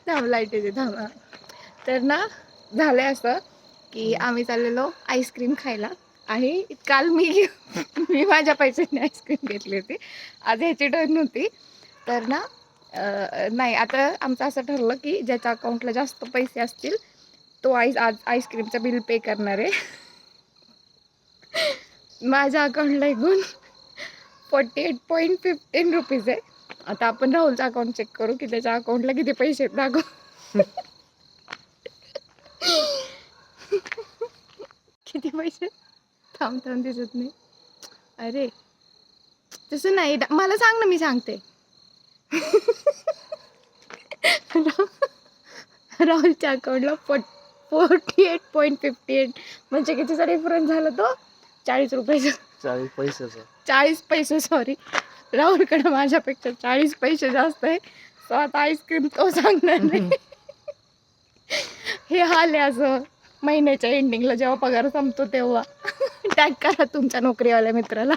थांब लाईट येते थांब. तर ना झालं असं की आम्ही चाललेलो आईस्क्रीम खायला आणि काल मी माझ्या पैशाने आईस्क्रीम घेतली होती. आज ह्याची टर्न होती. तर ना नाही आता आमचं असं ठरलं की ज्याच्या अकाउंटला जास्त पैसे असतील तो आज आईस्क्रीमचं बिल पे करणार आहे. माझ्या अकाउंटला एकूण 48.15 रुपीज आहे. आता आपण राहुलचं अकाउंट चेक करू की त्याच्या अकाउंटला किती पैसे आहेत दाखव. किती पैसे थांब दिसत नाही. अरे तसं नाही मला सांग ना मी सांगते. राहुलच्या अकाउंटला 48.58 म्हणजे कितीचा डिफरन्स झाला तो 40 रुपयाचा. 40 पैसे सॉरी. राहुलकडे माझ्यापेक्षा 40 पैसे जास्त आहे. सो आता आईस्क्रीम तो सांगणार नाही. हे हाल आहे असं महिन्याच्या एंडिंगला जेव्हा पगार संपतो तेव्हा. टॅग करा तुमच्या नोकरीवाल्या मित्राला.